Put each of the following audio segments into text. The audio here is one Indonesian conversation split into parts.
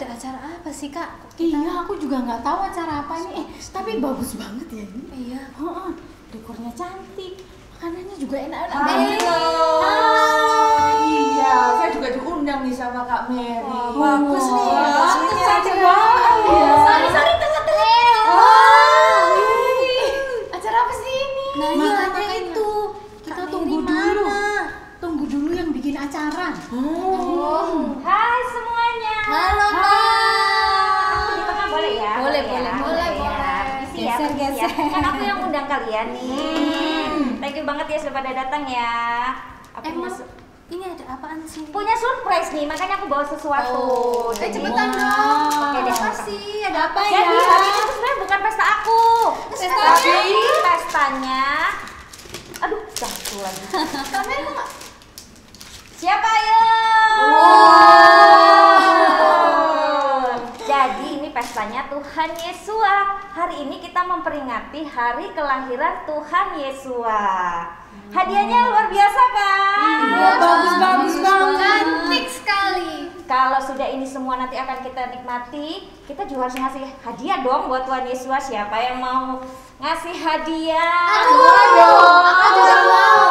ada acara apa sih Kak? Iya, aku juga nggak tahu acara apa ini. Tapi bagus banget ya ini. Iya. Dekornya cantik, makanannya juga enak-enak. Halo. Iya, saya juga diundang nih sama Kak Mary. Bagus nih. Bagus, Cantik banget. Sorry, Acara apa sih ini? Nah, iya, makanya makanya. itu kita Kak tunggu Mary dulu. mana? Tunggu dulu yang bikin acara. Hai semuanya. Halo Hai. Kak. Aku di tengah boleh ya? Boleh, ya? boleh. Permisi ya, Geser, permisi ya. geser. Kan aku yang undang kalian nih. Thank you banget ya sudah pada datang ya. Aku Emang punya ini ada apaan sih? punya surprise nih, makanya aku bawa sesuatu. Jadi- cepetan Wow. dong. Oke deh. Apa sih? Ada apa ya? Jadi hari ini tuh sebenarnya bukan pesta aku. Pestanya? Tapi pestanya. Aduh, jatuh lagi. Kamera kok nggak? Siapa ayo? Jadi ini pestanya Tuhan Yesua. Hari ini kita memperingati hari kelahiran Tuhan Yesua. Hadiahnya luar biasa kan? Iya, bagus banget. Cantik sekali. Kalau sudah ini semua nanti akan kita nikmati, kita juga harus ngasih hadiah dong buat Tuhan Yesus. Siapa yang mau ngasih hadiah? Aku juga mau.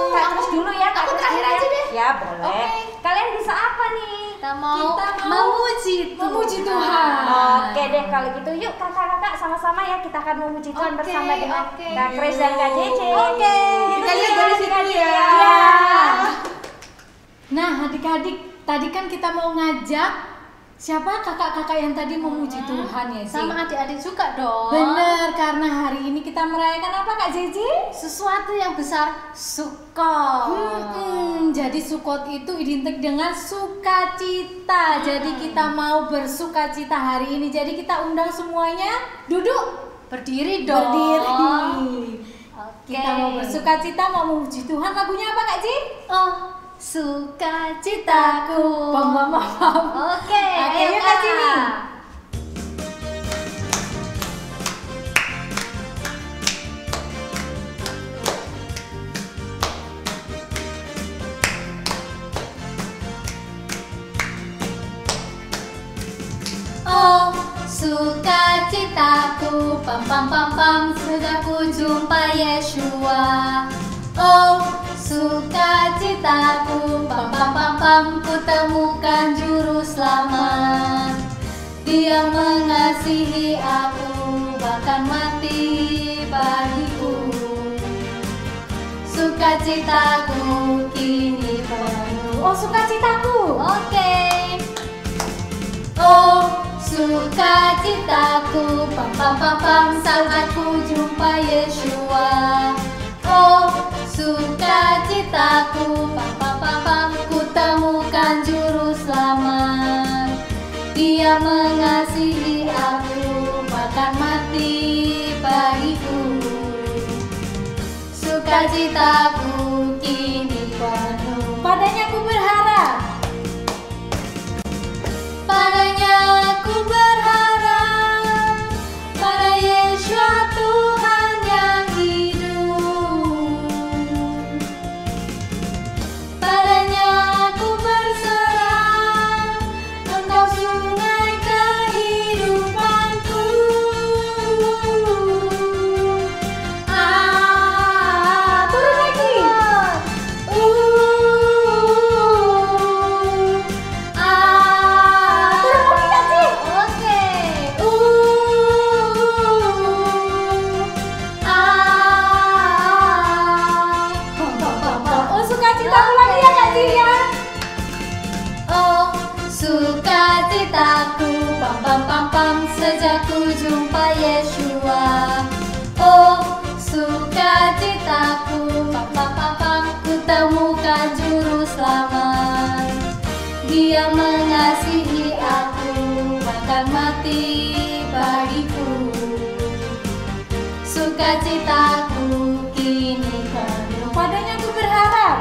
Kak terus dulu ya, Kak Aku terus terakhir dulu ya. aja deh. Ya boleh. Oke. Kalian bisa apa nih? Kita mau Kita mau memuji memuji Tuhan. Oke deh kalau gitu yuk kakak-kakak sama-sama ya kita akan memuji Tuhan Oke, bersama dengan oke. Kak Kris dan Kak Cece. Oke. Kita lihat dari situ ya. Iya. Nah, adik-adik, tadi kan kita mau ngajak siapa kakak-kakak yang tadi memuji Tuhan ya, Ci? Sama adik-adik juga dong. Bener, karena hari ini kita merayakan apa Kak Cici? Sesuatu yang besar, Sukot. Jadi Sukot itu identik dengan sukacita. Jadi kita mau bersukacita hari ini. Jadi kita undang semuanya duduk, Berdiri dong. berdiri. Oke. Kita mau bersukacita, mau memuji Tuhan. Lagunya apa Kak Ci? Oh, sukacitaku. Bam bam bam bam. Oke, Oke, ayo yuk, Kak Cini. Kak. Oh, sukacitaku, pam pam pam pam, sejak ku jumpa Yeshua. Oh, sukacitaku, pam pam pam pam, ku temukan juru selamat. Dia mengasihi aku, bahkan mati bagiku. Sukacitaku kini penuh. Oh, sukacitaku. Oke. Oh, sukacitaku, pam pam pam pam, saat ku jumpa Yeshua. Oh, sukacitaku, pam pam pam pam, ku temukan juru selamat. Dia mengasihi aku, bahkan mati bagiku. Sukacitaku kini penuh. Padanya aku berharap. Padanya aku berharap, pada Yeshua Tuhan yang hidup. Padanya aku berserah, Engkau sungai kehidupanku. Turun lagi. Turun lagi, Kak Ci. Oke. Oh, sukacitaku lagi ya Kak Ci ya. Oh, sukacitaku, pam pam pam pam, sejak ku jumpa Yeshua. Oh, sukacitaku, pam pam pam pam, ku temukan juru selamat. Dia mengasihi aku, bahkan mati bagiku. Sukacitaku kini penuh. Padanya aku berharap.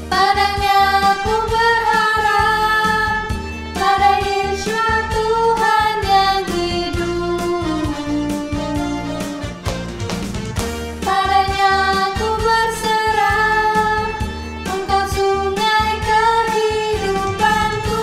Padanya aku berharap, pada Yeshua Tuhan yang hidup. Padanya aku berserah, Engkau sungai kehidupanku.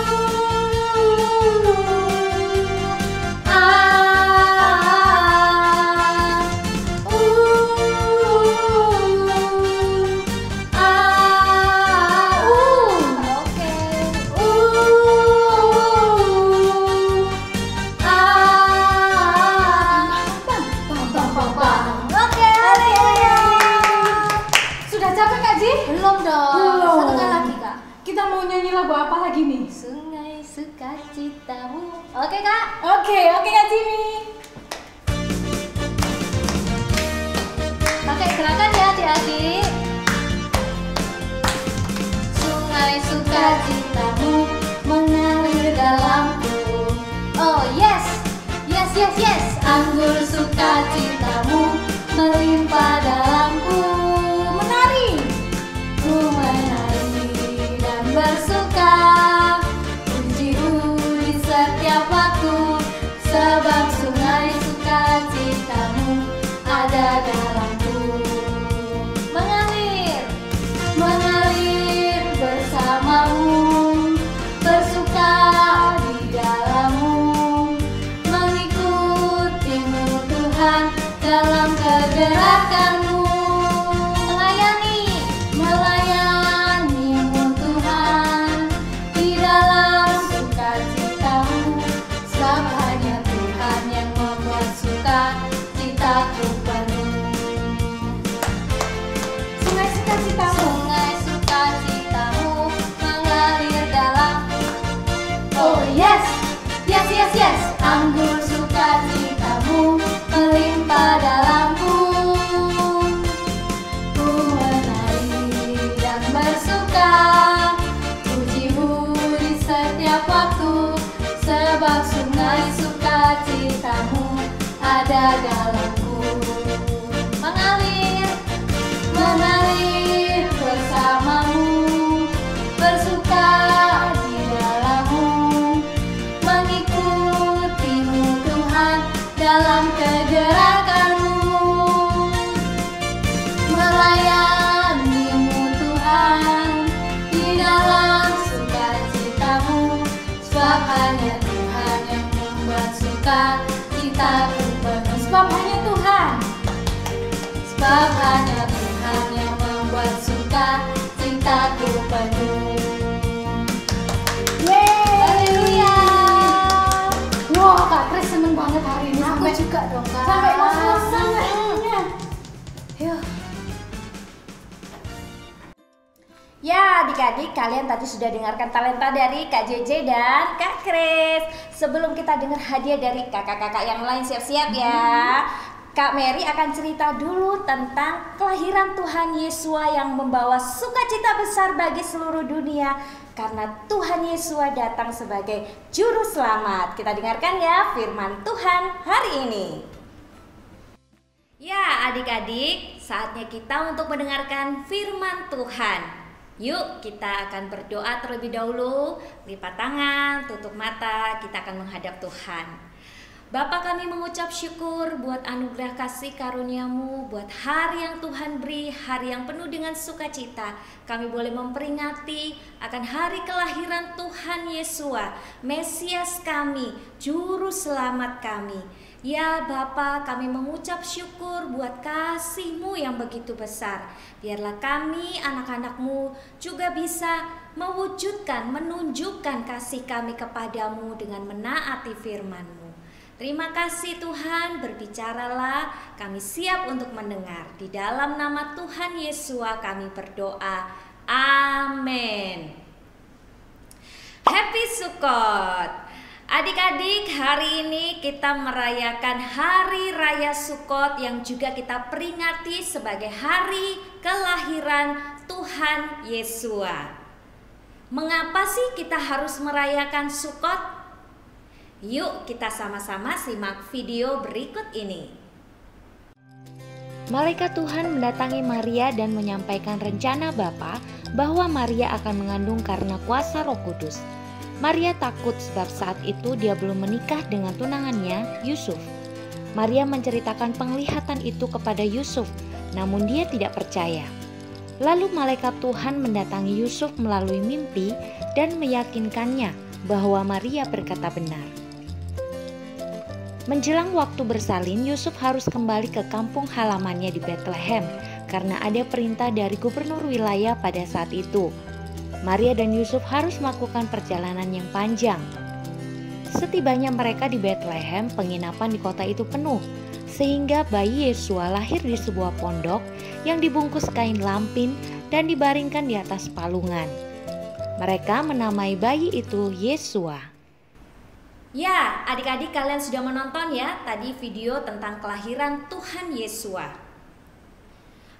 capek Kak Ji? Belum dong. Belum. Satu kali lagi Kak. Kita mau nyanyi lagu apa lagi nih? Sungai sukacitamu. Oke Kak. Oke Kak Jimmy. Pakai gerakan ya adik-adik. Sungai sukacitamu mengalir dalamku. Oh yes. Anggur sukacitamu melimpah dalamku. Menari. Ku menari dan bersuka, pujimu di setiap waktu, sebab sungai sukacitamu ada dalamku. Mengalir bersamamu, bersuka di dalammu, mengikutimu Tuhan dalam kegerakanmu. Melayanimu Tuhan di dalam sukacitamu, sebab hanya Tuhan yang membuat sukacitaku penuh. Sungai sukacitamu. Sungai sukacitamu mengalir dalam. Oh yes. Anggur sukacitamu melimpah dalamku. Ku menari dan bersuka, pujimu di setiap waktu, sebab sungai sukacitamu ada dalamku. Mengalir bersamamu, bersuka di dalammu, mengikutimu Tuhan dalam kegerakanmu. Melayanimu Tuhan di dalam sukacitamu, sebab hanya Tuhan yang membuat sukacitaku penuh. Sebab hanya Tuhan. Sebab hanya Tuhan yang membuat sukacitaku penuh. Yeay. Haleluya. Wah Kak Kris seneng banget hari ini. Aku juga dong Kak. Sampai ngos-ngosan lagunya. Yuk. Ya adik-adik, kalian tadi sudah dengarkan talenta dari Kak JJ dan Kak Kris. Sebelum kita dengar hadiah dari kakak-kakak yang lain, siap-siap ya. Kak Mary akan cerita dulu tentang kelahiran Tuhan Yesus yang membawa sukacita besar bagi seluruh dunia karena Tuhan Yesus datang sebagai juru selamat. Kita dengarkan ya firman Tuhan hari ini. Ya adik-adik, saatnya kita untuk mendengarkan firman Tuhan. Yuk kita akan berdoa terlebih dahulu. Lipat tangan, tutup mata, kita akan menghadap Tuhan. Bapa, kami mengucap syukur buat anugerah kasih karunia-Mu, buat hari yang Tuhan beri, hari yang penuh dengan sukacita. Kami boleh memperingati akan hari kelahiran Tuhan Yesus, Mesias kami, Juru Selamat kami. Ya Bapa, kami mengucap syukur buat kasih-Mu yang begitu besar. Biarlah kami, anak-anak-Mu, juga bisa mewujudkan, menunjukkan kasih kami kepadamu dengan menaati firman-Mu. Terima kasih Tuhan, berbicaralah, kami siap untuk mendengar. Di dalam nama Tuhan Yesus kami berdoa, amin. Happy Sukkot. Adik-adik, hari ini kita merayakan Hari Raya Sukkot yang juga kita peringati sebagai hari kelahiran Tuhan Yesus. Mengapa sih kita harus merayakan Sukkot? Yuk kita sama-sama simak video berikut ini. Malaikat Tuhan mendatangi Maria dan menyampaikan rencana Bapa bahwa Maria akan mengandung karena kuasa Roh Kudus. Maria takut sebab saat itu dia belum menikah dengan tunangannya, Yusuf. Maria menceritakan penglihatan itu kepada Yusuf, namun dia tidak percaya. Lalu malaikat Tuhan mendatangi Yusuf melalui mimpi dan meyakinkannya bahwa Maria berkata benar. Menjelang waktu bersalin, Yusuf harus kembali ke kampung halamannya di Bethlehem karena ada perintah dari gubernur wilayah pada saat itu. Maria dan Yusuf harus melakukan perjalanan yang panjang. Setibanya mereka di Bethlehem, penginapan di kota itu penuh, sehingga bayi Yesus lahir di sebuah pondok yang dibungkus kain lampin dan dibaringkan di atas palungan. Mereka menamai bayi itu Yesua. Ya, adik-adik kalian sudah menonton ya tadi video tentang kelahiran Tuhan Yesua.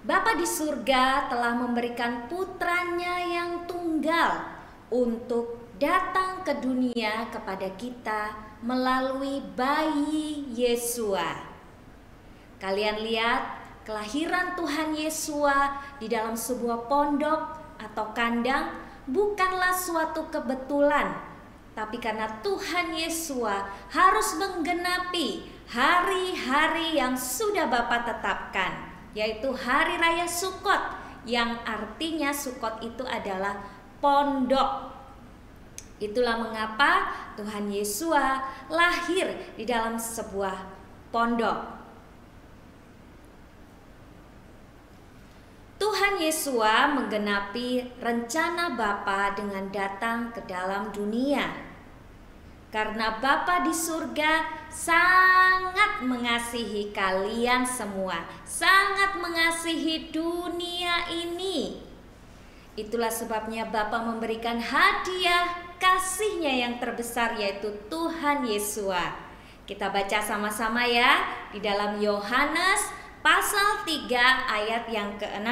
Bapa di surga telah memberikan putranya yang tunggal untuk datang ke dunia kepada kita melalui bayi Yesua. Kalian lihat kelahiran Tuhan Yesua di dalam sebuah pondok atau kandang bukanlah suatu kebetulan, tapi karena Tuhan Yesua harus menggenapi hari-hari yang sudah Bapa tetapkan, yaitu hari raya Sukot, yang artinya Sukot itu adalah pondok. Itulah mengapa Tuhan Yesua lahir di dalam sebuah pondok. Tuhan Yesua menggenapi rencana Bapa dengan datang ke dalam dunia. Karena Bapa di surga sangat mengasihi kalian semua, sangat mengasihi dunia ini. Itulah sebabnya Bapa memberikan hadiah kasih-Nya yang terbesar, yaitu Tuhan Yesua. Kita baca sama-sama ya di dalam Yohanes pasal 3 ayat yang ke-6.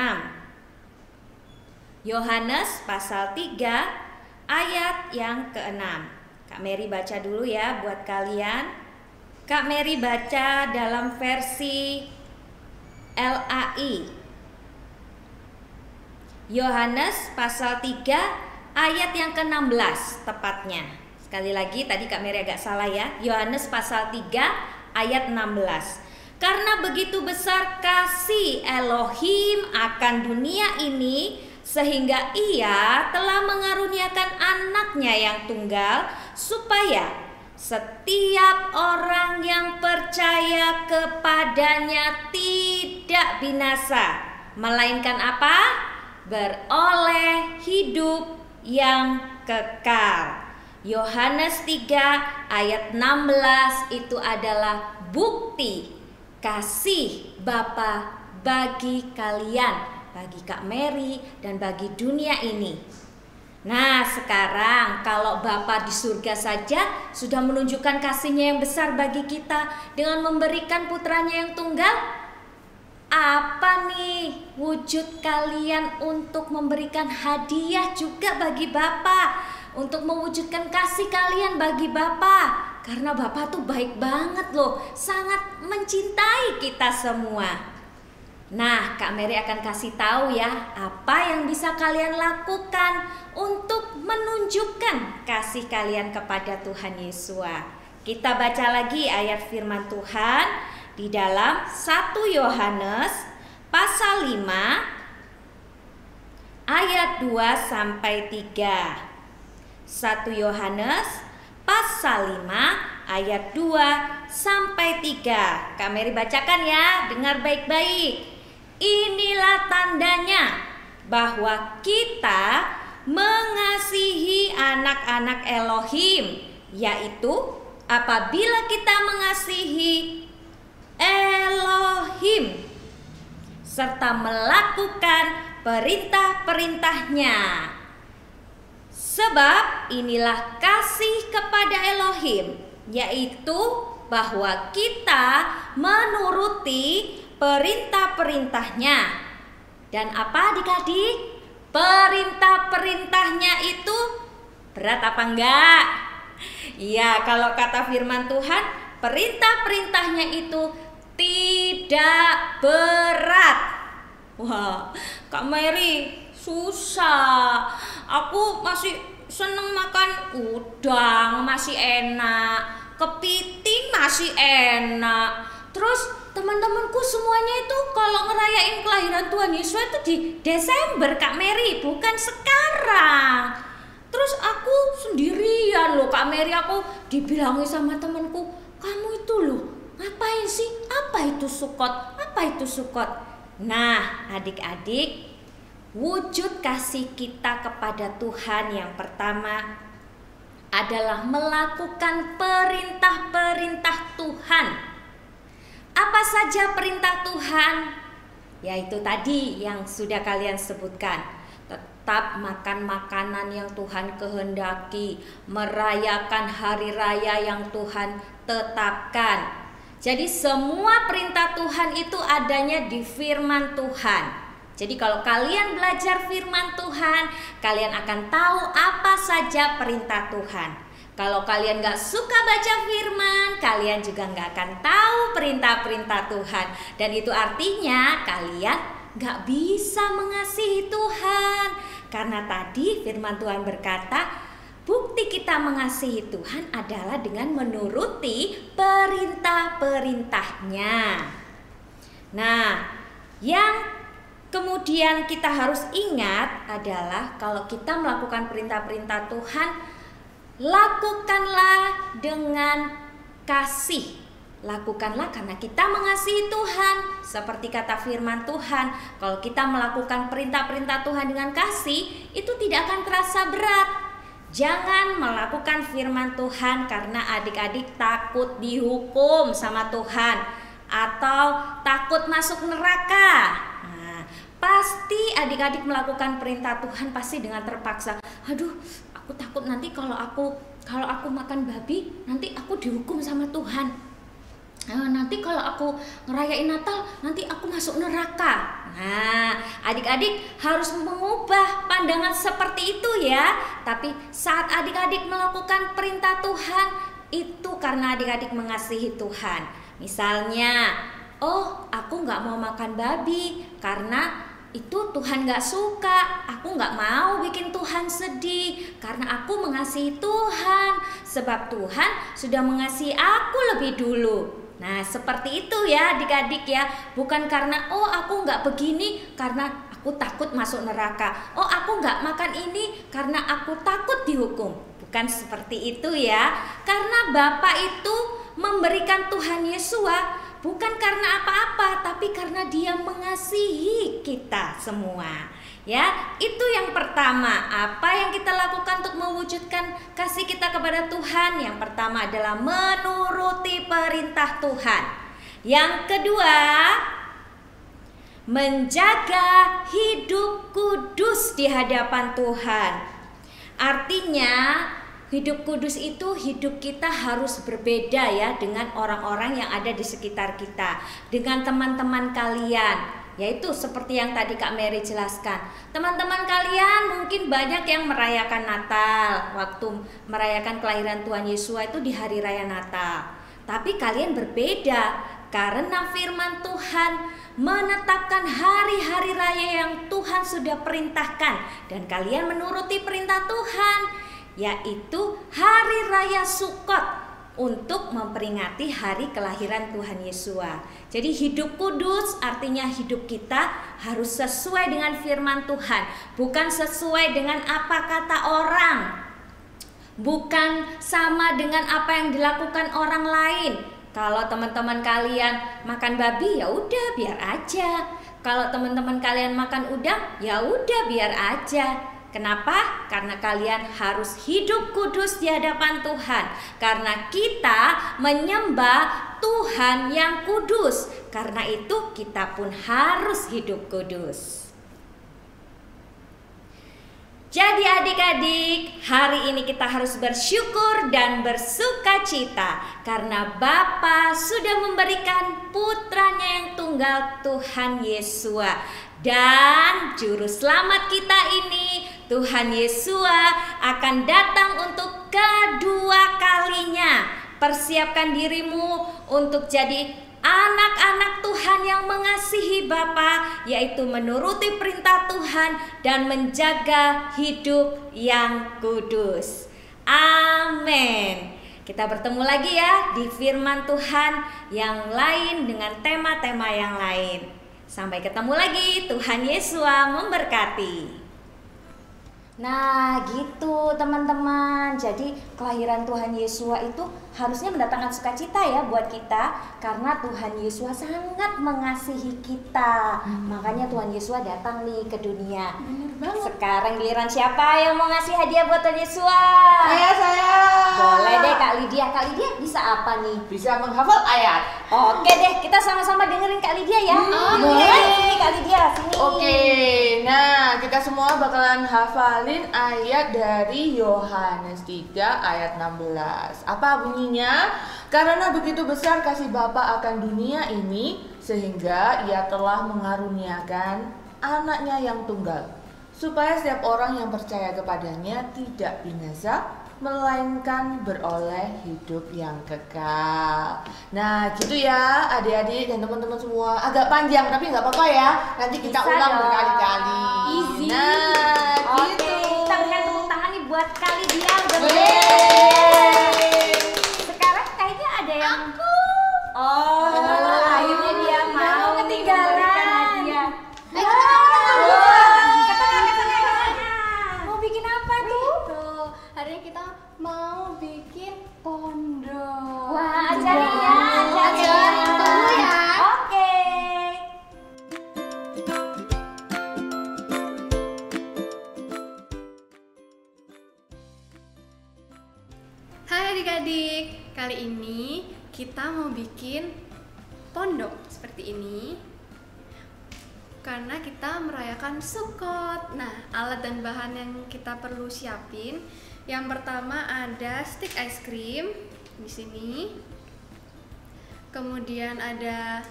Yohanes pasal 3 ayat yang ke-6. Kak Mary baca dulu ya buat kalian. Kak Mary baca dalam versi LAI. Yohanes pasal 3 ayat yang ke-16 tepatnya. Sekali lagi tadi Kak Mary agak salah ya. Yohanes pasal 3 ayat 16. Karena begitu besar kasih Elohim akan dunia ini, sehingga Ia telah mengaruniakan anaknya yang tunggal, supaya setiap orang yang percaya kepadanya tidak binasa, melainkan apa? Beroleh hidup yang kekal. Yohanes 3 ayat 16 itu adalah bukti kasih Bapa bagi kalian, bagi Kak Mary dan bagi dunia ini. Nah, sekarang kalau Bapa di surga saja sudah menunjukkan kasih-Nya yang besar bagi kita dengan memberikan putranya yang tunggal, apa nih wujud kalian untuk memberikan hadiah juga bagi Bapa, untuk mewujudkan kasih kalian bagi Bapa? Karena Bapa tuh baik banget loh, sangat mencintai kita semua. Nah, Kak Mary akan kasih tahu ya apa yang bisa kalian lakukan untuk menunjukkan kasih kalian kepada Tuhan Yesua. Kita baca lagi ayat firman Tuhan di dalam 1 Yohanes pasal 5 ayat 2 sampai 3. 1 Yohanes pasal 5 ayat 2 sampai 3. Kak Mary bacakan ya, dengar baik-baik. Inilah tandanya bahwa kita mengasihi anak-anak Elohim, yaitu apabila kita mengasihi Elohim serta melakukan perintah-perintahnya. Sebab inilah kasih kepada Elohim, yaitu bahwa kita menuruti perintah-perintahnya. Dan apa adik-adik? Perintah-perintahnya itu berat apa enggak? Iya, kalau kata firman Tuhan, perintah-perintahnya itu tidak berat. Wah, Kak Mary susah. Aku masih seneng makan udang, masih enak. Kepiting masih enak. Terus teman-temanku semuanya itu kalau ngerayain kelahiran Tuhan Yesus itu di Desember, Kak Mary, bukan sekarang. Terus aku sendirian loh, Kak Mary. Aku dibilangin sama temanku, kamu itu loh ngapain sih? Apa itu Sukot? Apa itu Sukot? Nah, adik-adik, wujud kasih kita kepada Tuhan yang pertama adalah melakukan perintah-perintah Tuhan. Apa saja perintah Tuhan? yaitu tadi yang sudah kalian sebutkan. Tetap makan makanan yang Tuhan kehendaki, merayakan hari raya yang Tuhan tetapkan. Jadi semua perintah Tuhan itu adanya di firman Tuhan. Jadi kalau kalian belajar firman Tuhan, kalian akan tahu apa saja perintah Tuhan. Kalau kalian gak suka baca firman, kalian juga gak akan tahu perintah-perintah Tuhan. Dan itu artinya kalian gak bisa mengasihi Tuhan. Karena tadi firman Tuhan berkata, bukti kita mengasihi Tuhan adalah dengan menuruti perintah-perintahnya. Nah, yang kemudian kita harus ingat adalah kalau kita melakukan perintah-perintah Tuhan, lakukanlah dengan kasih. Lakukanlah karena kita mengasihi Tuhan. Seperti kata firman Tuhan, kalau kita melakukan perintah-perintah Tuhan dengan kasih, itu tidak akan terasa berat. Jangan melakukan firman Tuhan karena adik-adik takut dihukum sama Tuhan atau takut masuk neraka. Pasti adik-adik melakukan perintah Tuhan pasti dengan terpaksa. Aduh, aku takut nanti kalau aku makan babi, nanti aku dihukum sama Tuhan. Nanti kalau aku ngerayain Natal, nanti aku masuk neraka. Nah, adik-adik harus mengubah pandangan seperti itu ya. Tapi saat adik-adik melakukan perintah Tuhan, itu karena adik-adik mengasihi Tuhan. Misalnya, oh aku nggak mau makan babi karena itu Tuhan gak suka. Aku gak mau bikin Tuhan sedih karena aku mengasihi Tuhan. Sebab Tuhan sudah mengasihi aku lebih dulu. Nah seperti itu ya adik-adik ya. Bukan karena oh aku gak begini karena aku takut masuk neraka. Oh aku gak makan ini karena aku takut dihukum. Bukan seperti itu ya. Karena Bapa itu memberikan Tuhan Yesua bukan karena apa-apa, tapi karena Dia mengasihi kita semua. Ya, itu yang pertama. Apa yang kita lakukan untuk mewujudkan kasih kita kepada Tuhan? Yang pertama adalah menuruti perintah Tuhan. Yang kedua, menjaga hidup kudus di hadapan Tuhan. Artinya, hidup kudus itu hidup kita harus berbeda ya dengan orang-orang yang ada di sekitar kita, dengan teman-teman kalian. Yaitu seperti yang tadi Kak Mary jelaskan. Teman-teman kalian mungkin banyak yang merayakan Natal, waktu merayakan kelahiran Tuhan Yesus itu di hari raya Natal. Tapi kalian berbeda karena firman Tuhan menetapkan hari-hari raya yang Tuhan sudah perintahkan dan kalian menuruti perintah Tuhan, yaitu hari raya Sukot untuk memperingati hari kelahiran Tuhan Yesus. Jadi hidup kudus artinya hidup kita harus sesuai dengan firman Tuhan, bukan sesuai dengan apa kata orang, bukan sama dengan apa yang dilakukan orang lain. Kalau teman-teman kalian makan babi ya udah biar aja. Kalau teman-teman kalian makan udang ya udah biar aja. Kenapa? Karena kalian harus hidup kudus di hadapan Tuhan. Karena kita menyembah Tuhan yang kudus. Karena itu kita pun harus hidup kudus. Jadi adik-adik, hari ini kita harus bersyukur dan bersukacita karena Bapa sudah memberikan putranya yang tunggal Tuhan Yesus. Dan juru selamat kita ini, Tuhan Yesus, akan datang untuk kedua kalinya. Persiapkan dirimu untuk jadi anak-anak Tuhan yang mengasihi Bapa, yaitu menuruti perintah Tuhan dan menjaga hidup yang kudus. Amin. Kita bertemu lagi ya di firman Tuhan yang lain dengan tema-tema yang lain. Sampai ketemu lagi, Tuhan Yesus memberkati. Nah gitu teman-teman. Jadi kelahiran Tuhan Yesus itu harusnya mendatangkan sukacita ya buat kita, karena Tuhan Yesus sangat mengasihi kita. Makanya Tuhan Yesus datang nih ke dunia. Sekarang giliran siapa yang mau ngasih hadiah buat Tuhan Yesus? Saya. Boleh deh Kak Lydia. Kak Lydia bisa apa nih? Bisa menghafal ayat. Oke deh, kita sama-sama dengerin Kak Lydia ya. Boleh. Sini Alidia, sini. Oke, nah kita semua bakalan hafalin ayat dari Yohanes 3 ayat 16. Apa bunyinya? Karena begitu besar kasih Bapa akan dunia ini, sehingga ia telah mengaruniakan anaknya yang tunggal, supaya setiap orang yang percaya kepadanya tidak binasa, melainkan beroleh hidup yang kekal. Nah gitu ya adik-adik dan teman-teman semua. Agak panjang tapi nggak apa-apa ya, nanti kita Bisa ulang dong. berkali-kali. Easy. Nah Oke, gitu. kita berikan tepuk tangan nih buat kali dia udah Yeay. Sekarang kayaknya ada yang Oh, akhirnya dia mau ketinggalan. memberikan hadiah. Mau bikin apa tuh? Tuh, hari ini kita mau bikin pondok. Wah, ajarin ya, Ajarin dulu ya. Oke. Hai adik-adik, kali ini kita mau bikin pondok seperti ini karena kita merayakan Sukot. Nah, alat dan bahan yang kita perlu siapin, yang pertama ada stik es krim di sini, kemudian ada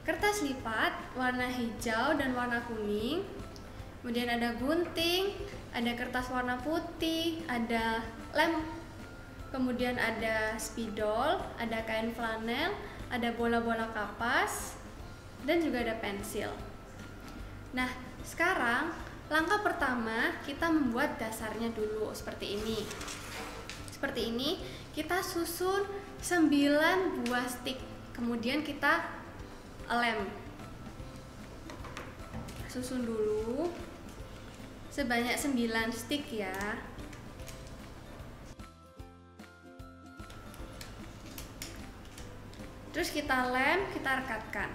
kertas lipat warna hijau dan warna kuning, kemudian ada gunting, ada kertas warna putih, ada lem, kemudian ada spidol, ada kain flanel, ada bola-bola kapas, dan juga ada pensil. Nah, sekarang langkah pertama kita membuat dasarnya dulu seperti ini. Seperti ini, kita susun 9 buah stik, kemudian kita lem. Susun dulu sebanyak 9 stik ya. Terus kita lem, kita rekatkan.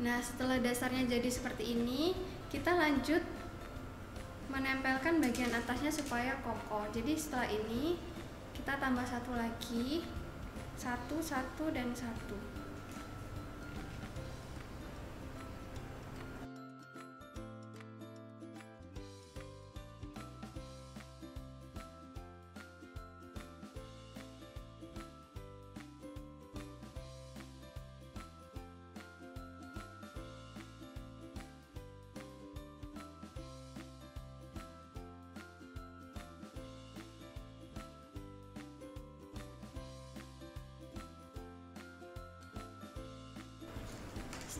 Nah, setelah dasarnya jadi seperti ini, kita lanjut menempelkan bagian atasnya supaya kokoh. Jadi setelah ini kita tambah satu lagi, satu, dan satu.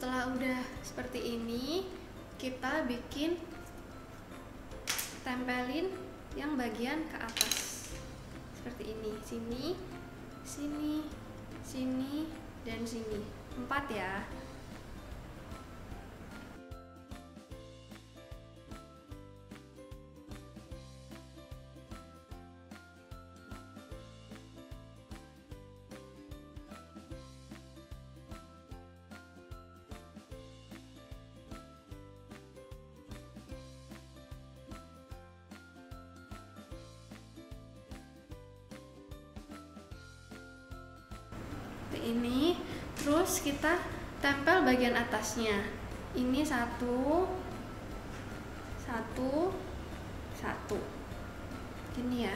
Setelah udah seperti ini, kita bikin tempelin yang bagian ke atas seperti ini, sini, sini, sini, dan sini, 4 ya. Ini terus kita tempel bagian atasnya, ini satu, gini ya.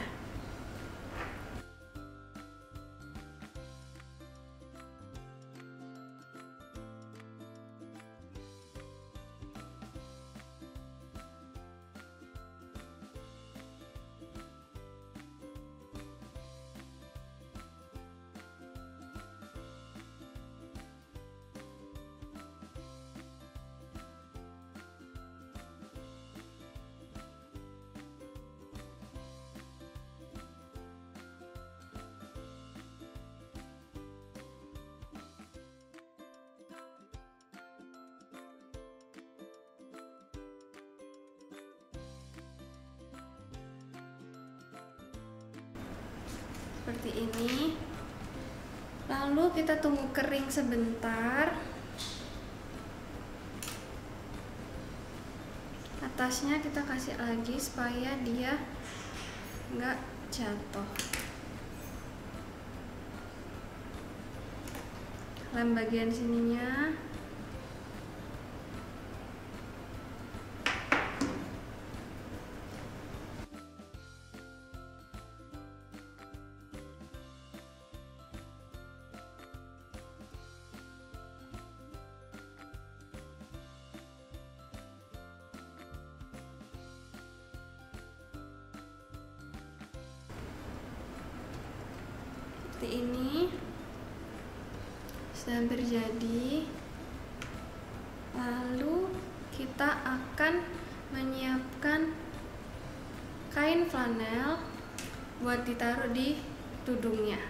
seperti ini. Lalu kita tunggu kering sebentar. Atasnya kita kasih lagi supaya dia nggak jatuh. Lem bagian sininya. Seperti ini. Sudah hampir jadi. Lalu kita akan menyiapkan kain flanel buat ditaruh di tudungnya.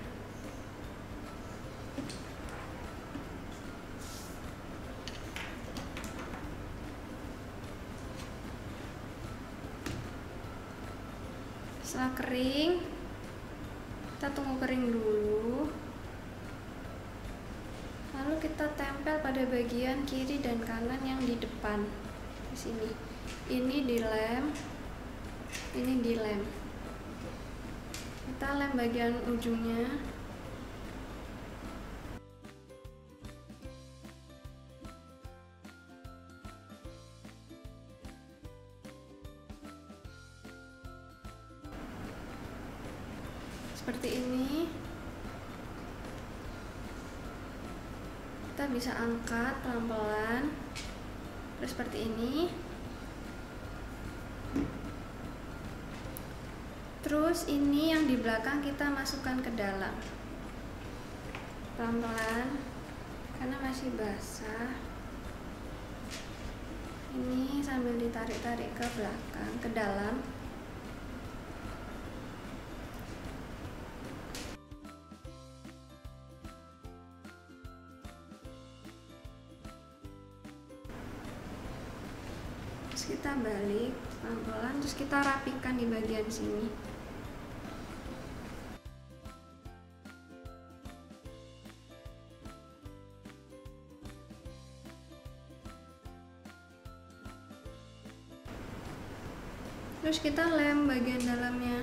Setelah kering, kita tunggu kering dulu. Lalu kita tempel pada bagian kiri dan kanan yang di depan. Di sini. Ini dilem. Ini dilem. Kita lem bagian ujungnya. Seperti ini. Kita bisa angkat pelan-pelan. Terus seperti ini. Terus ini yang di belakang kita masukkan ke dalam. Pelan-pelan karena masih basah. Ini sambil ditarik-tarik ke belakang, ke dalam. Terus kita balik pelan-pelan, terus kita rapikan di bagian sini. Terus kita lem bagian dalamnya.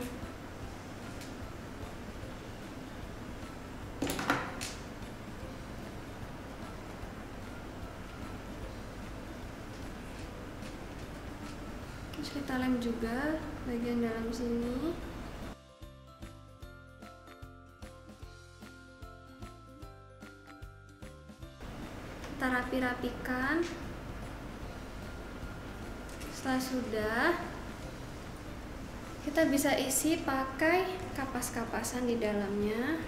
Terus kita lem juga bagian dalam sini. Kita rapi-rapikan. Setelah sudah, kita bisa isi pakai kapas-kapasan di dalamnya.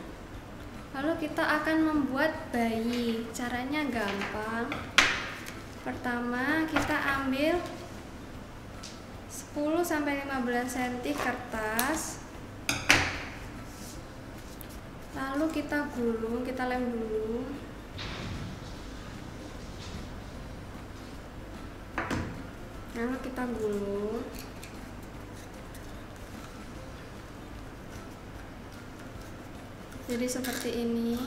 Lalu kita akan membuat bayi. Caranya gampang. Pertama, kita ambil 10-15 cm kertas. Lalu kita gulung, kita lem dulu. Lalu kita gulung. Jadi seperti ini.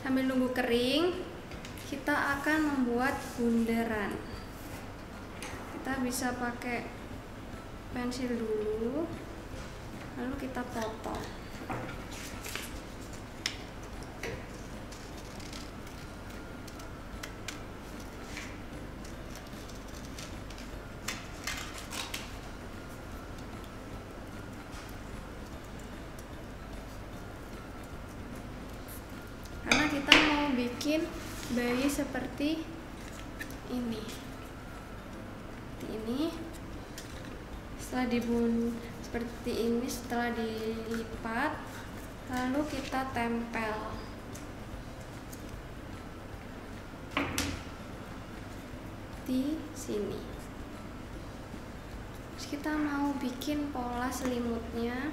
Sambil nunggu kering, kita akan membuat bundaran. Kita bisa pakai pensil dulu, lalu kita potong. Karena kita mau bikin bayi seperti ini. Seperti ini. Setelah seperti ini, setelah dilipat, lalu kita tempel. Di sini. Terus kita mau bikin pola selimutnya.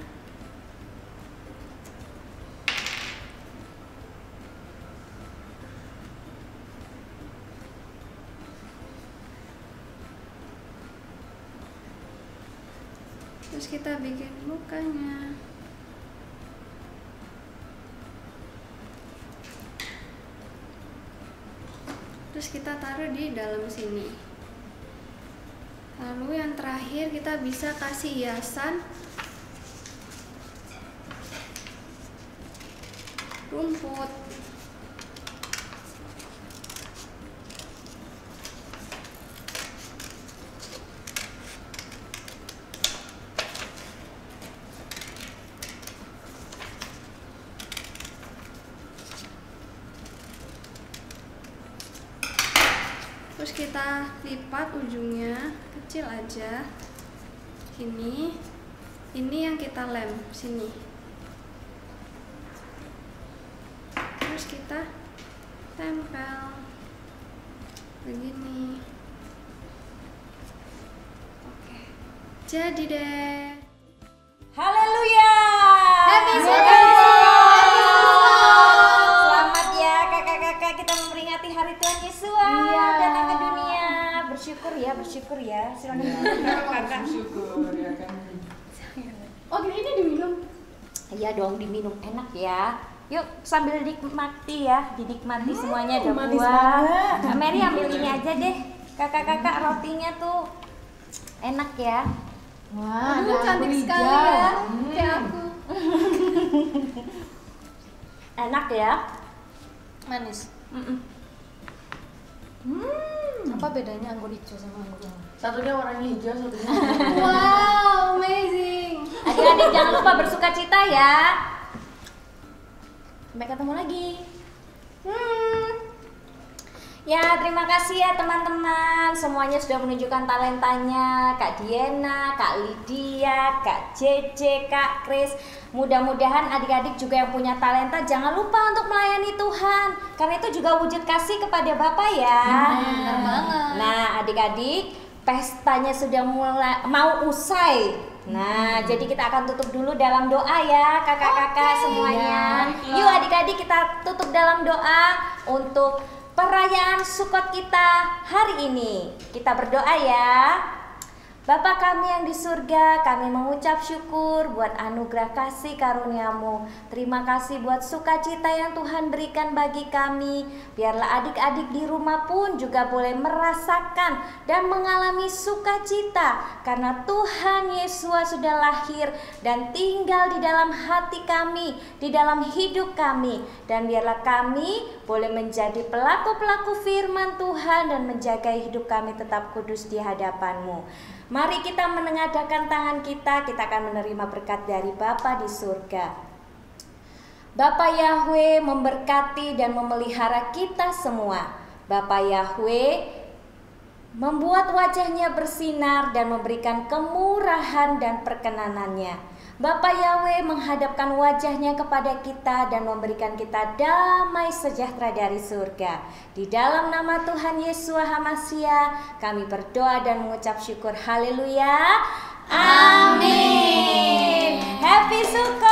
Terus kita bikin mukanya. Terus kita taruh di dalam sini. Lalu yang terakhir kita bisa kasih hiasan rumput. Terus kita lipat ujungnya kecil aja. Ini yang kita lem sini. Terus kita tempel begini. Oke, jadi deh. Haleluya. Happy Selamat ya kakak-kakak, kita memperingati hari Tuhan Yesus datang ke dunia. Bersyukur ya. Silakan kakak. Bersyukur ya kan. Oh, ini diminum. Iya dong, diminum, enak ya. Yuk sambil dinikmati ya, dinikmati semuanya, ada manis buah. banget. Kak Mary ambil ini aja deh, kakak-kakak, rotinya tuh enak ya. Wah, Aduh, ada cantik anggur sekali hijau. ya. Kayak aku. Enak ya. Manis. Apa bedanya anggur hijau sama anggur yang lain? Satunya warnanya hijau, satunya Wow, amazing. Adik-adik jangan lupa bersuka cita ya. Sampai ketemu lagi. Ya, terima kasih ya teman-teman. Semuanya sudah menunjukkan talentanya. Kak Diana, Kak Lydia, Kak JJ, Kak Chris. Mudah-mudahan adik-adik juga yang punya talenta jangan lupa untuk melayani Tuhan. Karena itu juga wujud kasih kepada Bapa ya. Benar banget. Nah, adik-adik, pestanya sudah mau usai. Nah, jadi kita akan tutup dulu dalam doa ya, kakak-kakak semuanya. Yuk adik-adik, kita tutup dalam doa untuk perayaan Sukot kita hari ini. Kita berdoa ya. Bapa kami yang di surga, kami mengucap syukur buat anugerah kasih karunia-Mu. Terima kasih buat sukacita yang Tuhan berikan bagi kami. Biarlah adik-adik di rumah pun juga boleh merasakan dan mengalami sukacita karena Tuhan Yesus sudah lahir dan tinggal di dalam hati kami, di dalam hidup kami. Dan biarlah kami boleh menjadi pelaku-pelaku firman Tuhan dan menjaga hidup kami tetap kudus di hadapan-Mu. Mari kita menengadahkan tangan kita akan menerima berkat dari Bapa di surga. Bapa Yahweh memberkati dan memelihara kita semua. Bapa Yahweh membuat wajahnya bersinar dan memberikan kemurahan dan perkenanannya. Bapa Yahweh menghadapkan wajahnya kepada kita dan memberikan kita damai sejahtera dari surga. Di dalam nama Tuhan Yesus HaMashiach kami berdoa dan mengucap syukur. Haleluya. Amin. Happy Sukot.